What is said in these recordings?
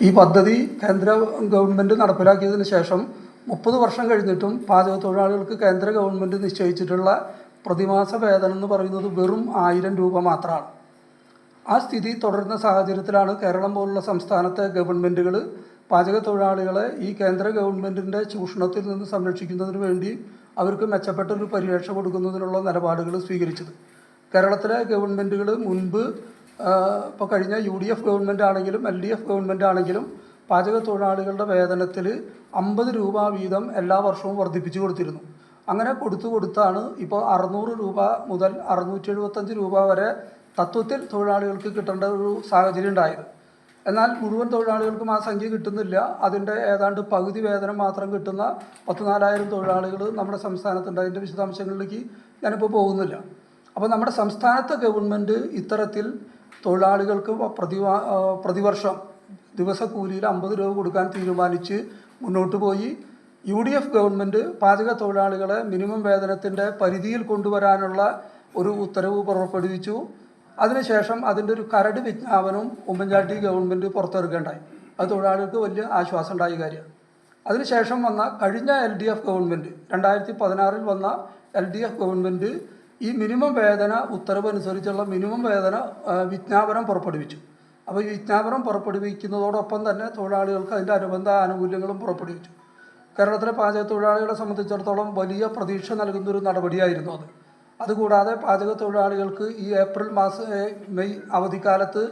ഈ പദ്ധതി കേന്ദ്ര ഗവൺമെൻറ് നടപ്പിലാക്കിയതിന് ശേഷം 30 വർഷം കഴിഞ്ഞിട്ടും പാചക തൊഴിലാളികൾക്ക് കേന്ദ്ര ഗവൺമെൻറ് നിശ്ചയിച്ചിട്ടുള്ള പ്രതിമാസ വേതനം എന്ന് പറയുന്നത് വെറും 1000 രൂപ മാത്രമാണ്. ആ സ്ഥിതി തുടരുന്ന സാഹചര്യത്തിലാണ് കേരളം പോലുള്ള സംസ്ഥാനത്തെ ഗവൺമെൻറ്റുകൾ പാചക തൊഴിലാളികളെ ഈ കേന്ദ്ര ഗവൺമെൻറ്റിൻ്റെ ചൂഷണത്തിൽ നിന്ന് സംരക്ഷിക്കുന്നതിന് വേണ്ടി അവർക്ക് മെച്ചപ്പെട്ടൊരു പരിരക്ഷ കൊടുക്കുന്നതിനുള്ള നിലപാടുകൾ സ്വീകരിച്ചത്. കേരളത്തിലെ ഗവൺമെൻറ്റുകൾ മുൻപ് ഇപ്പോൾ കഴിഞ്ഞ UDF ഗവൺമെൻറ് ആണെങ്കിലും LDF ഗവൺമെൻറ് ആണെങ്കിലും പാചക തൊഴിലാളികളുടെ വേതനത്തിൽ 50 രൂപ വീതം എല്ലാ വർഷവും വർദ്ധിപ്പിച്ചു കൊടുത്തിരുന്നു. അങ്ങനെ കൊടുത്താണ് ഇപ്പോൾ 600 രൂപ മുതൽ 675 രൂപ വരെ തത്വത്തിൽ തൊഴിലാളികൾക്ക് കിട്ടേണ്ട ഒരു സാഹചര്യം ഉണ്ടായത്. എന്നാൽ മുഴുവൻ തൊഴിലാളികൾക്കും ആ സംഖ്യ കിട്ടുന്നില്ല. അതിൻ്റെ ഏതാണ്ട് പകുതി വേതനം മാത്രം കിട്ടുന്ന 14,000 തൊഴിലാളികൾ നമ്മുടെ സംസ്ഥാനത്തുണ്ട്. അതിൻ്റെ വിശദാംശങ്ങളിലേക്ക് ഞാനിപ്പോൾ പോകുന്നില്ല. അപ്പോൾ നമ്മുടെ സംസ്ഥാനത്തെ ഗവൺമെൻറ് ഇത്തരത്തിൽ തൊഴിലാളികൾക്ക് പ്രതിവർഷം ദിവസക്കൂലിയിൽ 50 രൂപ കൊടുക്കാൻ തീരുമാനിച്ച് മുന്നോട്ട് പോയി. UDF ഗവൺമെൻറ് പാചക തൊഴിലാളികളെ മിനിമം വേതനത്തിൻ്റെ പരിധിയിൽ കൊണ്ടുവരാനുള്ള ഒരു ഉത്തരവ് പുറപ്പെടുവിച്ചു. അതിനുശേഷം അതിൻ്റെ ഒരു കരട് വിജ്ഞാപനവും ഉമ്മൻചാണ്ടി ഗവൺമെൻറ് പുറത്തിറക്കുകയുണ്ടായി. അത് തൊഴിലാളികൾക്ക് വലിയ ആശ്വാസം ഉണ്ടായ കാര്യമാണ്. അതിനുശേഷം വന്ന കഴിഞ്ഞ LDF ഗവൺമെൻറ് 2016 വന്ന LDF ഗവൺമെൻറ് ഈ മിനിമം വേതന ഉത്തരവ് അനുസരിച്ചുള്ള മിനിമം വേതന വിജ്ഞാപനം പുറപ്പെടുവിച്ചു. അപ്പോൾ ഈ വിജ്ഞാപനം പുറപ്പെടുവിക്കുന്നതോടൊപ്പം തന്നെ തൊഴിലാളികൾക്ക് അതിൻ്റെ അനുബന്ധ ആനുകൂല്യങ്ങളും പുറപ്പെടുവിച്ചു. കേരളത്തിലെ പാചക തൊഴിലാളികളെ സംബന്ധിച്ചിടത്തോളം വലിയ പ്രതീക്ഷ നൽകുന്നൊരു നടപടിയായിരുന്നു അത്. അതുകൂടാതെ പാചക തൊഴിലാളികൾക്ക് ഈ മെയ് അവധിക്കാലത്ത്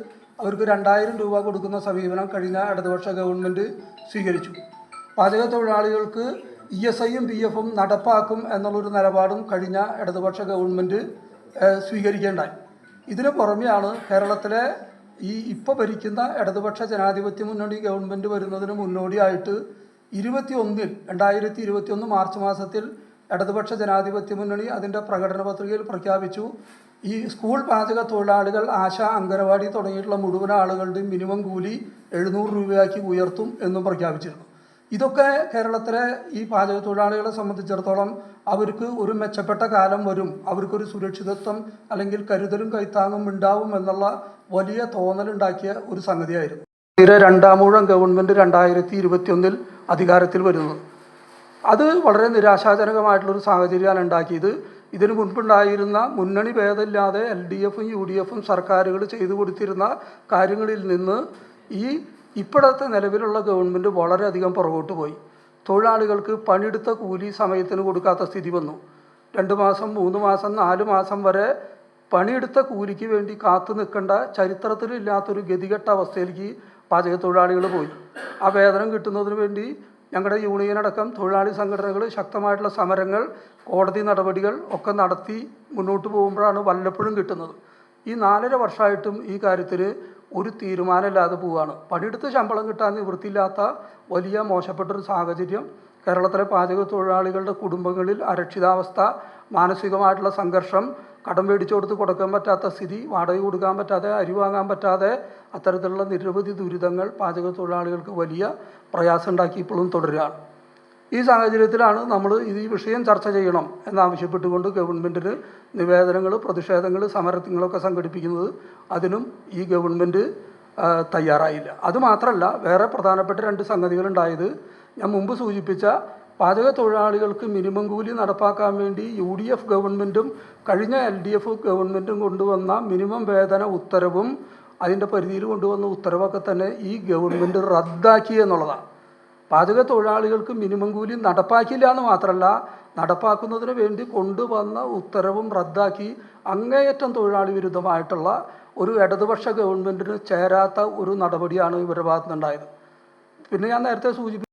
അവർക്ക് 2000 രൂപ കൊടുക്കുന്ന സമീപനം കഴിഞ്ഞ ഇടതുപക്ഷ ഗവൺമെൻറ് സ്വീകരിച്ചു. പാചക തൊഴിലാളികൾക്ക് ESIയും PFും നടപ്പാക്കും എന്നുള്ളൊരു നിലപാടും കഴിഞ്ഞ ഇടതുപക്ഷ ഗവൺമെൻറ് സ്വീകരിക്കേണ്ടായി. ഇതിനു പുറമെയാണ് കേരളത്തിലെ ഇപ്പോൾ ഭരിക്കുന്ന ഇടതുപക്ഷ ജനാധിപത്യ മുന്നണി ഗവൺമെൻറ് വരുന്നതിന് മുന്നോടിയായിട്ട് 2021 മാർച്ച് മാസത്തിൽ ഇടതുപക്ഷ ജനാധിപത്യ മുന്നണി അതിൻ്റെ പ്രകടന പത്രികയിൽ പ്രഖ്യാപിച്ചു, ഈ സ്കൂൾ പാചക തൊഴിലാളികൾ, ആശ, അംഗനവാടി തുടങ്ങിയിട്ടുള്ള മുഴുവൻ ആളുകളുടെയും മിനിമം കൂലി 700 രൂപയാക്കി ഉയർത്തും എന്നും പ്രഖ്യാപിച്ചിരുന്നു. ഇതൊക്കെ കേരളത്തിലെ ഈ പാചക തൊഴിലാളികളെ സംബന്ധിച്ചിടത്തോളം അവർക്ക് ഒരു മെച്ചപ്പെട്ട കാലം വരും, അവർക്കൊരു സുരക്ഷിതത്വം അല്ലെങ്കിൽ കരുതലും കൈത്താങ്ങും ഉണ്ടാവും എന്നുള്ള വലിയ തോന്നലുണ്ടാക്കിയ ഒരു സംഗതിയായിരുന്നു. രണ്ടാമൂഴം ഗവൺമെൻറ് 2021 അധികാരത്തിൽ വരുന്നത്. അത് വളരെ നിരാശാജനകമായിട്ടുള്ളൊരു സാഹചര്യമാണ് ഉണ്ടാക്കിയത്. ഇതിനു മുൻപുണ്ടായിരുന്ന മുന്നണി ഭേദമില്ലാതെ LDFും UDFും സർക്കാരുകൾ ചെയ്തു കൊടുത്തിരുന്ന കാര്യങ്ങളിൽ നിന്ന് ഇപ്പോഴത്തെ നിലവിലുള്ള ഗവൺമെൻറ് വളരെയധികം പുറകോട്ട് പോയി. തൊഴിലാളികൾക്ക് പണിയെടുത്ത കൂലി സമയത്തിന് കൊടുക്കാത്ത സ്ഥിതി വന്നു. 2 മാസം 3 മാസം 4 മാസം വരെ പണിയെടുത്ത കൂലിക്ക് വേണ്ടി കാത്തു നിൽക്കേണ്ട ചരിത്രത്തിലില്ലാത്തൊരു ഗതികെട്ട അവസ്ഥയിലേക്ക് പാചക തൊഴിലാളികൾ പോയി. ആ വേതനം കിട്ടുന്നതിന് വേണ്ടി ഞങ്ങളുടെ യൂണിയനടക്കം തൊഴിലാളി സംഘടനകൾ ശക്തമായിട്ടുള്ള സമരങ്ങൾ, കോടതി നടപടികൾ ഒക്കെ നടത്തി മുന്നോട്ട് പോകുമ്പോഴാണ് വല്ലപ്പോഴും കിട്ടുന്നത്. ഈ 4.5 വർഷമായിട്ടും ഈ കാര്യത്തിൽ ഒരു തീരുമാനമില്ലാതെ പോവുകയാണ്. പണിയെടുത്ത് ശമ്പളം കിട്ടാൻ നിവൃത്തിയില്ലാത്ത വലിയ മോശപ്പെട്ടൊരു സാഹചര്യം കേരളത്തിലെ പാചക തൊഴിലാളികളുടെ കുടുംബങ്ങളിൽ. അരക്ഷിതാവസ്ഥ, മാനസികമായിട്ടുള്ള സംഘർഷം, കടം മേടിച്ചു കൊടുത്ത് കൊടുക്കാൻ പറ്റാത്ത സ്ഥിതി, വാടക കൊടുക്കാൻ പറ്റാതെ, അരി വാങ്ങാൻ പറ്റാതെ, അത്തരത്തിലുള്ള നിരവധി ദുരിതങ്ങൾ പാചക തൊഴിലാളികൾക്ക് വലിയ പ്രയാസം ഉണ്ടാക്കി ഇപ്പോഴും തുടരുകയാണ്. ഈ സാഹചര്യത്തിലാണ് നമ്മൾ ഈ വിഷയം ചർച്ച ചെയ്യണം എന്നാവശ്യപ്പെട്ടുകൊണ്ട് ഗവൺമെൻറ്റിന് നിവേദനങ്ങൾ, പ്രതിഷേധങ്ങൾ, സമരങ്ങളൊക്കെ സംഘടിപ്പിക്കുന്നത്. അതിനും ഈ ഗവൺമെൻറ് തയ്യാറായില്ല. അതുമാത്രമല്ല, വേറെ പ്രധാനപ്പെട്ട 2 സംഗതികളുണ്ടായത്. ഞാൻ മുമ്പ് സൂചിപ്പിച്ച പാചക തൊഴിലാളികൾക്ക് മിനിമം കൂലി നടപ്പാക്കാൻ വേണ്ടി UDF ഗവൺമെൻറ്റും കഴിഞ്ഞ LDF ഗവൺമെൻറ്റും കൊണ്ടുവന്ന മിനിമം വേതന ഉത്തരവും അതിൻ്റെ പരിധിയിൽ കൊണ്ടുവന്ന ഉത്തരവൊക്കെ തന്നെ ഈ ഗവൺമെൻറ് റദ്ദാക്കി എന്നുള്ളതാണ്. പാചക തൊഴിലാളികൾക്ക് മിനിമം കൂലി നടപ്പാക്കില്ല എന്ന് മാത്രമല്ല, നടപ്പാക്കുന്നതിന് വേണ്ടി കൊണ്ടുവന്ന ഉത്തരവും റദ്ദാക്കി അങ്ങേയറ്റം തൊഴിലാളി വിരുദ്ധമായിട്ടുള്ള ഒരു ഇടതുപക്ഷ ഗവൺമെൻറ്റിന് ചേരാത്ത ഒരു നടപടിയാണ് ഇവരുടെ ഭാഗത്തുനിന്നുണ്ടായത്. പിന്നെ ഞാൻ നേരത്തെ സൂചിപ്പിച്ചു